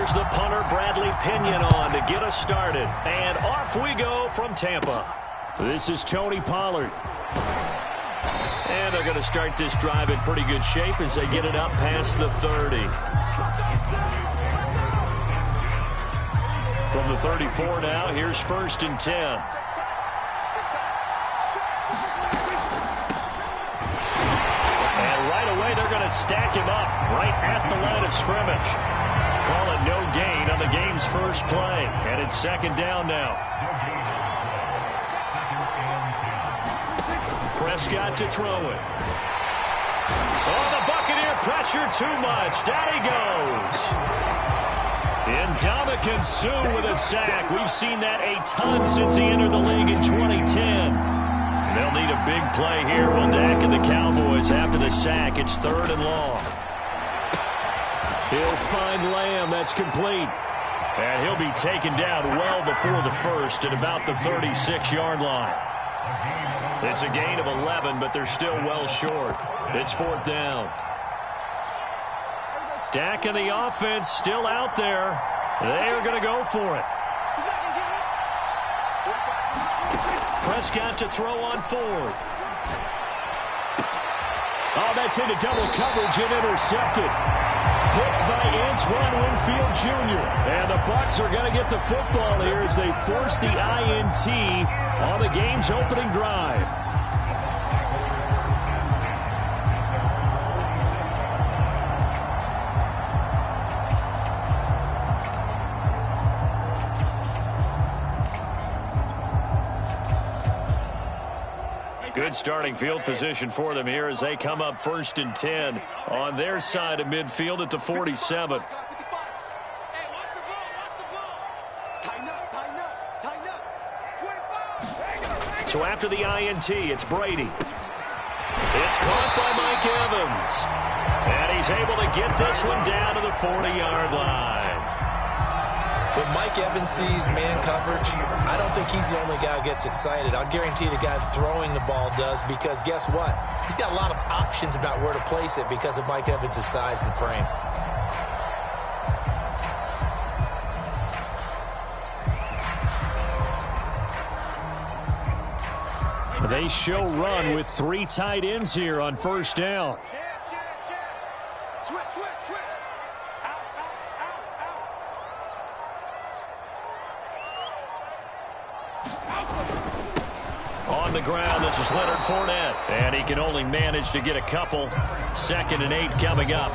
There's the punter, Bradley Pinion, on to get us started. And off we go from Tampa. This is Tony Pollard. And they're going to start this drive in pretty good shape as they get it up past the 30. From the 34 now, here's 1st and 10. And right away, they're going to stack him up right at the line of scrimmage. Call it no gain on the game's first play. And it's 2nd down now. Prescott to throw it. Oh, the Buccaneer pressure too much. Down he goes. Ndamukong Suh with a sack. We've seen that a ton since he entered the league in 2010. They'll need a big play here. Will Dak and the Cowboys after the sack. It's 3rd and long. He'll find Lamb. That's complete. And he'll be taken down well before the first at about the 36-yard line. It's a gain of 11, but they're still well short. It's 4th down. Dak and the offense still out there. They are going to go for it. Prescott to throw on 4th. Oh, that's into double coverage and intercepted. Picked by Antoine Winfield Jr. And the Bucs are going to get the football here as they force the INT on the game's opening drive. Good starting field position for them here as they come up 1st and 10 on their side of midfield at the 47. So after the INT, it's Brady. It's caught by Mike Evans. And he's able to get this one down to the 40-yard line. When Mike Evans sees man coverage, I don't think he's the only guy who gets excited. I'll guarantee the guy throwing the ball does, because guess what? He's got a lot of options about where to place it because of Mike Evans' size and frame. They show run with 3 tight ends here on 1st down. On the ground, this is Leonard Fournette. And he can only manage to get a couple. 2nd and 8 coming up.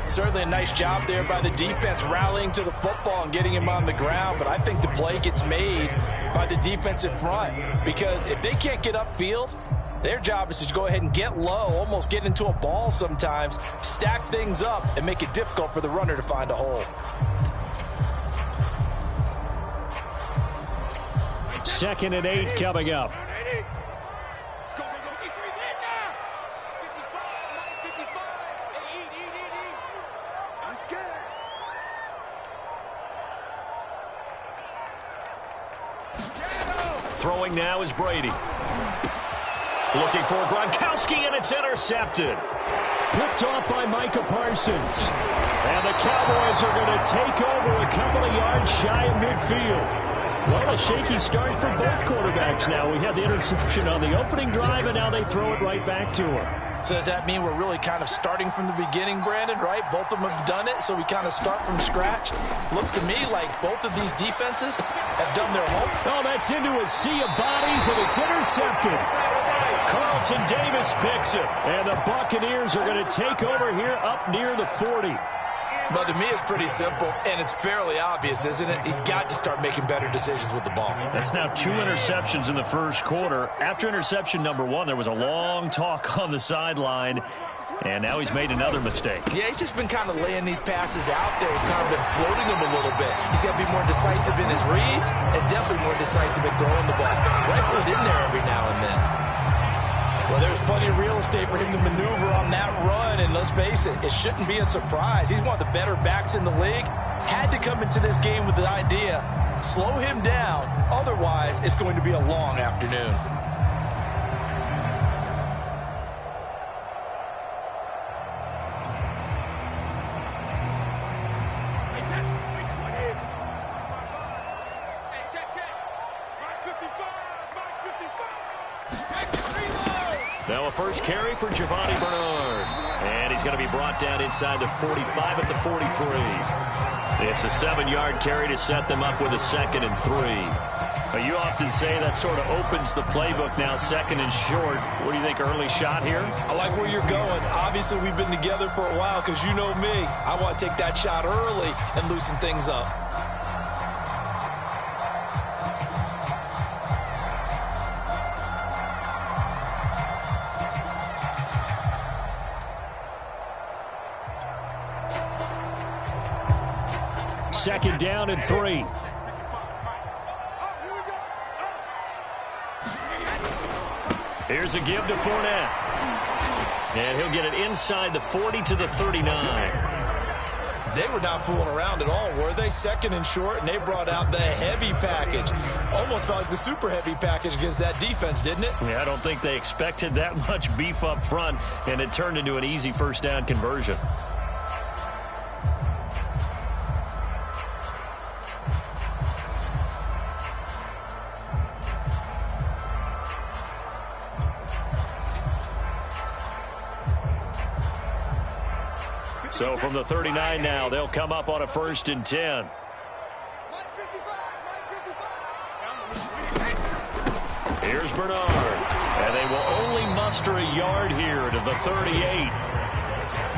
Certainly a nice job there by the defense rallying to the football and getting him on the ground. But I think the play gets made by the defensive front, because if they can't get upfield, their job is to go ahead and get low, almost get into a ball sometimes, stack things up, and make it difficult for the runner to find a hole. 2nd and 8 coming up. Throwing now is Brady. Looking for Gronkowski, and it's intercepted. Picked off by Micah Parsons. And the Cowboys are going to take over a couple of yards shy of midfield. Well, a shaky start for both quarterbacks now. We had the interception on the opening drive, and now they throw it right back to him. So does that mean we're really kind of starting from the beginning, Brandon, right? Both of them have done it, so we kind of start from scratch. Looks to me like both of these defenses have done their homework. Oh, that's into a sea of bodies, and it's intercepted. Carlton Davis picks it, and the Buccaneers are going to take over here up near the 40. But to me, it's pretty simple, and it's fairly obvious, isn't it? He's got to start making better decisions with the ball. That's now 2 interceptions in the first quarter. After interception number 1, there was a long talk on the sideline, and now he's made another mistake. Yeah, he's just been kind of laying these passes out there. He's kind of been floating them a little bit. He's got to be more decisive in his reads and definitely more decisive in throwing the ball. Rifle it in there every now and then. Well, there's plenty of real estate for him to maneuver on that run, and let's face it, it shouldn't be a surprise. He's one of the better backs in the league. Had to come into this game with the idea, slow him down, otherwise it's going to be a long afternoon. Now a first carry for Giovanni Bernard. And he's going to be brought down inside the 45 at the 43. It's a 7-yard carry to set them up with a 2nd and 3. You often say that sort of opens the playbook now, 2nd and short. What do you think, early shot here? I like where you're going. Obviously, we've been together for a while because you know me. I want to take that shot early and loosen things up. Second down and 3. Here's a give to Fournette. And he'll get it inside the 40 to the 39. They were not fooling around at all, were they? 2nd and short, and they brought out the heavy package. Almost felt like the super heavy package against that defense, didn't it? Yeah, I don't think they expected that much beef up front, and it turned into an easy first down conversion. So from the 39 now, they'll come up on a 1st and 10. Here's Bernard. And they will only muster a yard here to the 38.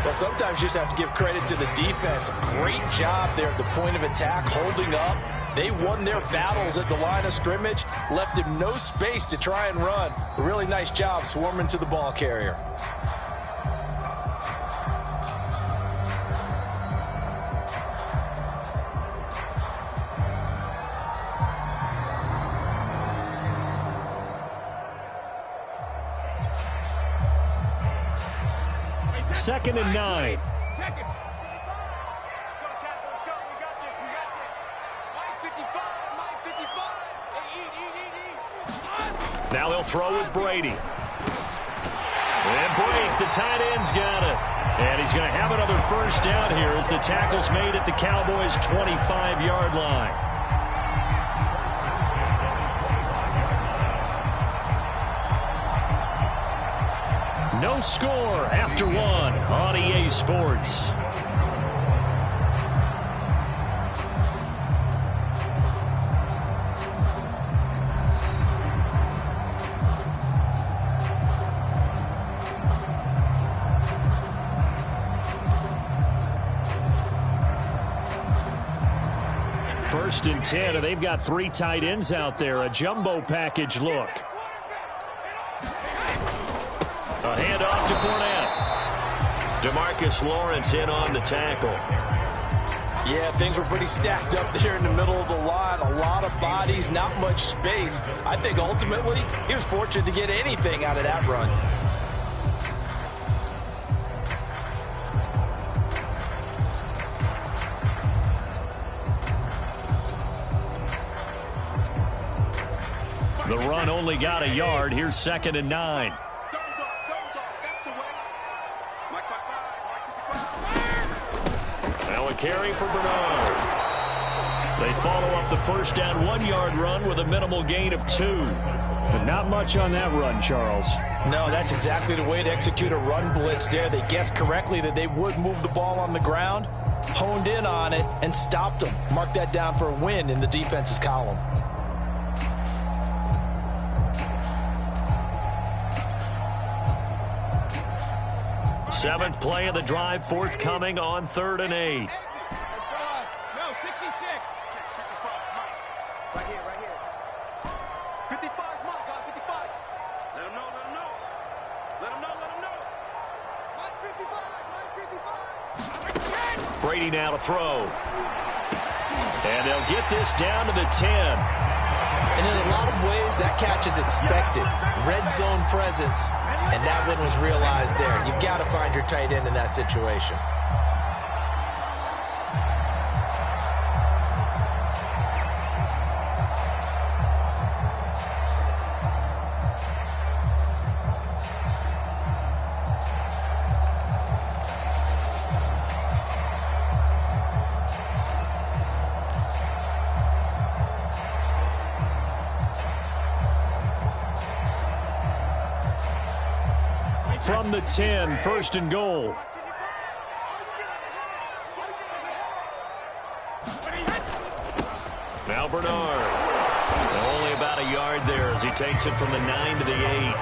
Well, sometimes you just have to give credit to the defense. Great job there at the point of attack, holding up. They won their battles at the line of scrimmage, left him no space to try and run. A really nice job swarming to the ball carrier. Second and 9. Now they'll throw with Brady. And Brady, the tight end's got it. And he's going to have another first down here as the tackle's made at the Cowboys' 25-yard line. No score after 1 on EA Sports. First and 10, and they've got 3 tight ends out there. A jumbo package look. A handoff to Fournette. DeMarcus Lawrence in on the tackle. Yeah, things were pretty stacked up there in the middle of the line. A lot of bodies, not much space. I think ultimately he was fortunate to get anything out of that run. The run only got a yard. Here's 2nd and 9. Now a carry for Bernard. They follow up the first down 1-yard run with a minimal gain of 2. But not much on that run, Charles. No, that's exactly the way to execute a run blitz there. They guessed correctly that they would move the ball on the ground, honed in on it, and stopped them. Mark that down for a win in the defense's column. Seventh play of the drive, forthcoming on 3rd and 8. No, 66. Right here. 55 is Mike, guys, 55. Let him know. Mike 55. Brady now to throw. And they'll get this down to the 10. And in a lot of ways, that catch is expected. Red zone presence. And that one was realized there. You've got to find your tight end in that situation. from the 10, first and goal. Now Bernard. Only about a yard there as he takes it from the 9 to the 8.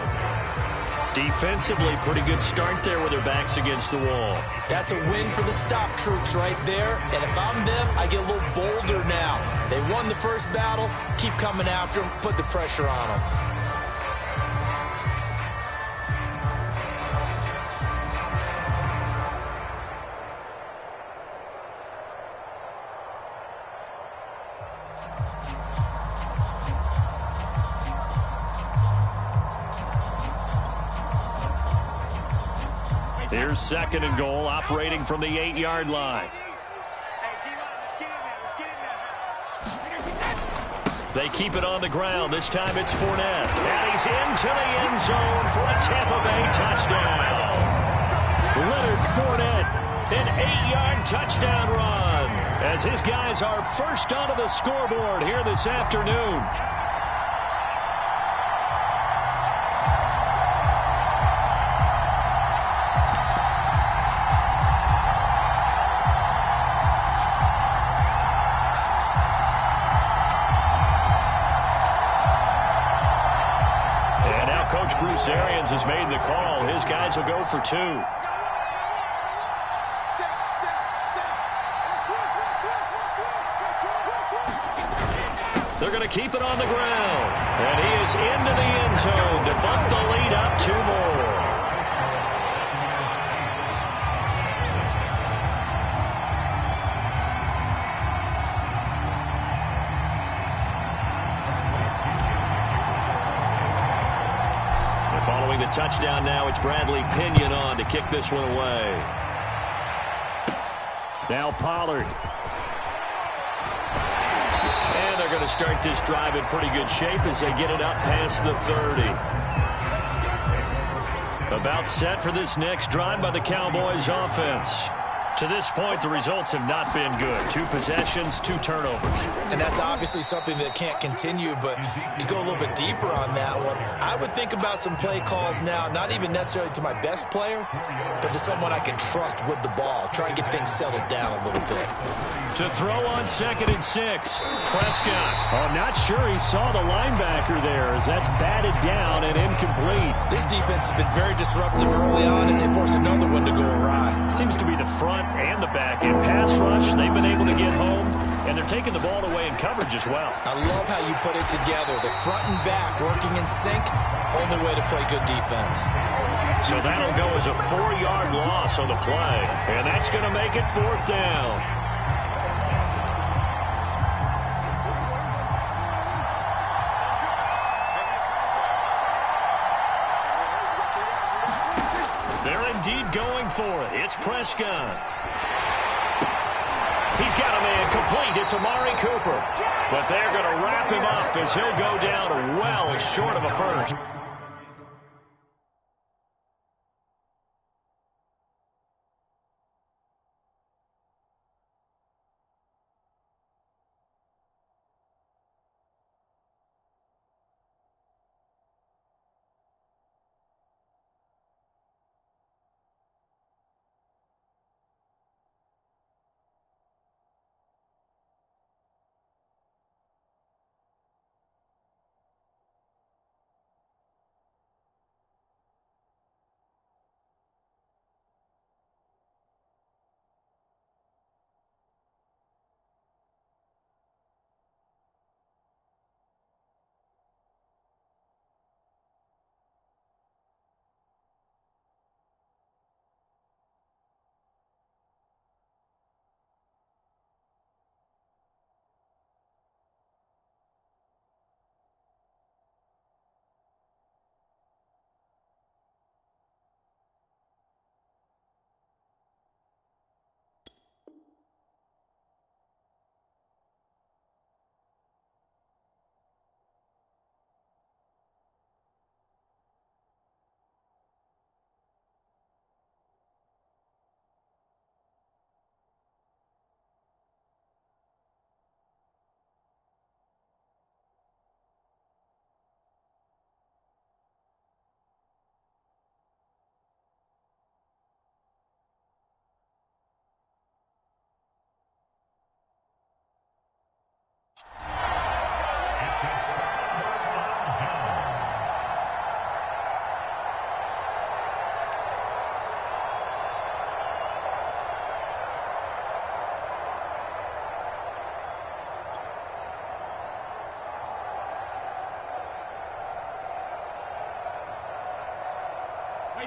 Defensively, pretty good start there with their backs against the wall. That's a win for the stop troops right there. And if I'm them, I get a little bolder now. They won the first battle. Keep coming after them. Put the pressure on them. Here's second and goal, operating from the 8-yard line. They keep it on the ground. This time it's Fournette. And he's into the end zone for a Tampa Bay touchdown. Leonard Fournette, an 8-yard touchdown run, as his guys are first onto the scoreboard here this afternoon. Bruce Arians has made the call. His guys will go for 2. They're going to keep it on the ground. And he is into the end zone to bump the lead up 2 more. Following the touchdown now, it's Bradley Pinion on to kick this one away. Now Pollard. And they're going to start this drive in pretty good shape as they get it up past the 30. About set for this next drive by the Cowboys offense. To this point, the results have not been good. 2 possessions, 2 turnovers. And that's obviously something that can't continue, but to go a little bit deeper on that one, I would think about some play calls now, not even necessarily to my best player, but to someone I can trust with the ball. Try and get things settled down a little bit. To throw on 2nd and 6, Prescott. Oh, not sure he saw the linebacker there as that's batted down and incomplete. This defense has been very disruptive early on as they force another one to go awry. Seems to be the front and the back. In pass rush, they've been able to get home, and they're taking the ball away in coverage as well. I love how you put it together. The front and back working in sync, only way to play good defense. So that'll go as a 4-yard loss on the play, and that's going to make it 4th down. They're indeed going for it. It's Prescott. He's got a man complete. It's Amari Cooper. But they're going to wrap him up as he'll go down well short of a first.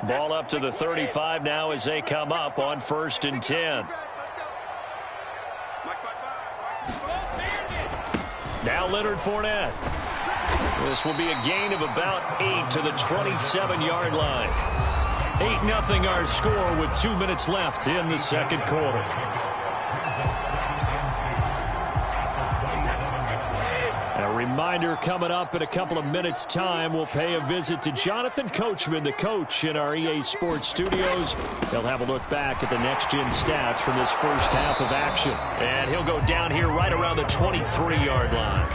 Ball up to the 35 now as they come up on 1st and 10. Now Leonard Fournette. This will be a gain of about 8 to the 27-yard line. 8-0 our score with 2 minutes left in the second quarter. A reminder coming up in a couple of minutes' time. We'll pay a visit to Jonathan Coachman, the coach in our EA Sports studios. He'll have a look back at the next-gen stats from this first half of action. And he'll go down here right around the 23-yard line.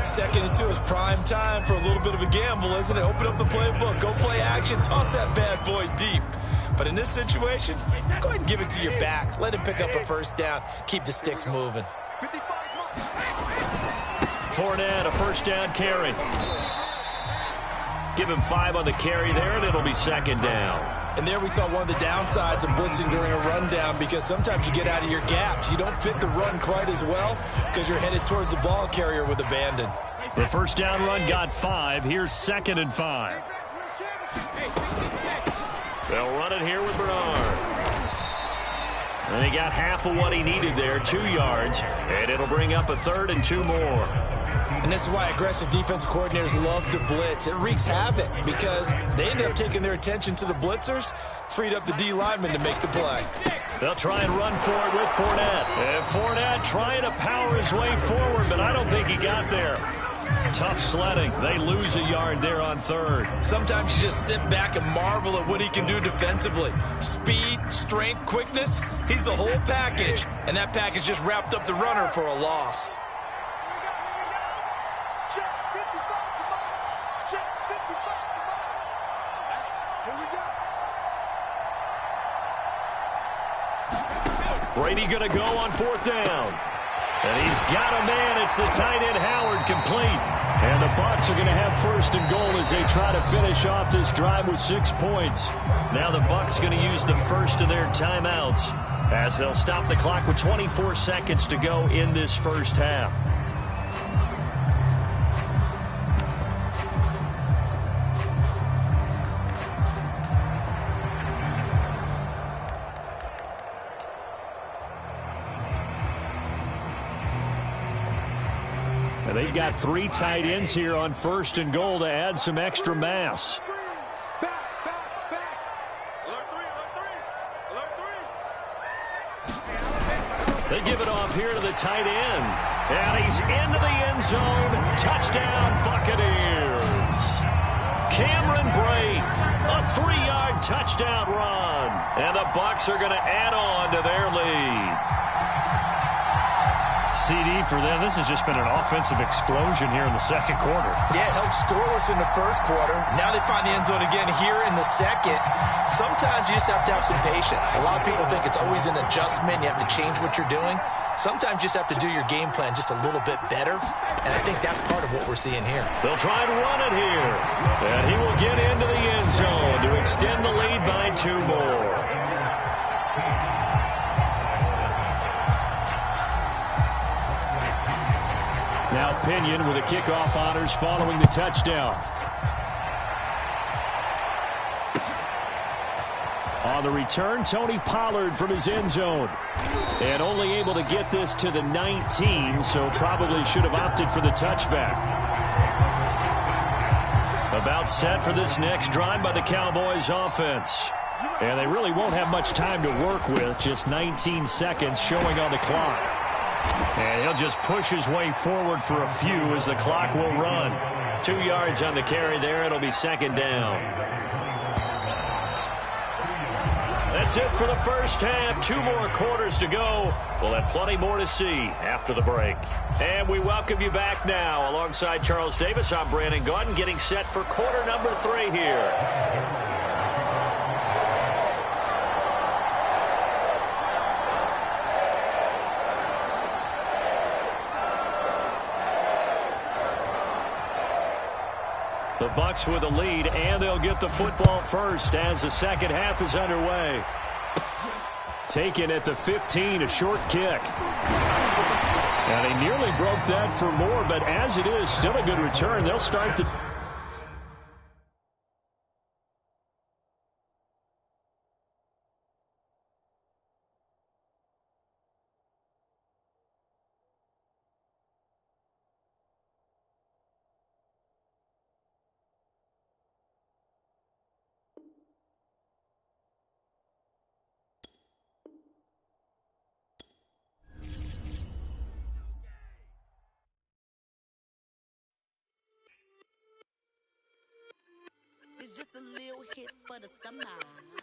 2nd and 2 is prime time for a little bit of a gamble, isn't it? Open up the playbook, go play action, toss that bad boy deep. But in this situation, go ahead and give it to your back. Let him pick up a first down. Keep the sticks moving. Fournette, a first down carry. Give him 5 on the carry there, and it'll be 2nd down. And there we saw one of the downsides of blitzing during a rundown, because sometimes you get out of your gaps. You don't fit the run quite as well because you're headed towards the ball carrier with abandon. The first down run got 5. Here's 2nd and 5. They'll run it here with Bernard. And he got half of what he needed there, 2 yards. And it'll bring up a 3rd and 2 more. And this is why aggressive defensive coordinators love to blitz. It wreaks havoc because they end up taking their attention to the blitzers, freed up the D lineman to make the play. They'll try and run for it with Fournette. And Fournette trying to power his way forward, but I don't think he got there. Tough sledding. They lose a yard there on 3rd. Sometimes you just sit back and marvel at what he can do defensively. Speed, strength, quickness, he's the whole package. And that package just wrapped up the runner for a loss. Brady going to go on 4th down. And he's got a man. It's the tight end Howard, complete. And the Bucs are going to have 1st and goal as they try to finish off this drive with 6 points. Now the Bucs going to use the first of their timeouts as they'll stop the clock with 24 seconds to go in this first half. And they've got 3 tight ends here on 1st and goal to add some extra mass. They give it off here to the tight end. And he's into the end zone. Touchdown, Buccaneers. Cameron Brate, a 3-yard touchdown run. And the Bucs are going to add on to their lead. CD for them. This has just been an offensive explosion here in the second quarter. Yeah, held scoreless in the first quarter. Now they find the end zone again here in the second. Sometimes you just have to have some patience. A lot of people think it's always an adjustment. You have to change what you're doing. Sometimes you just have to do your game plan just a little bit better. And I think that's part of what we're seeing here. They'll try and run it here. And he will get into the end zone to extend the lead by 2 more. Now Pinion with the kickoff honors following the touchdown. On the return, Tony Pollard from his end zone. And only able to get this to the 19, so probably should have opted for the touchback. About set for this next drive by the Cowboys offense. And they really won't have much time to work with, just 19 seconds showing on the clock. And he'll just push his way forward for a few as the clock will run. 2 yards on the carry there. It'll be 2nd down. That's it for the first half. 2 more quarters to go. We'll have plenty more to see after the break. And we welcome you back now. Alongside Charles Davis, I'm Brandon Gaudin, getting set for quarter number 3 here. The Bucs with a lead, and they'll get the football first as the second half is underway. Taken at the 15, a short kick. And they nearly broke that for more, but as it is, still a good return. They'll start the for the summer.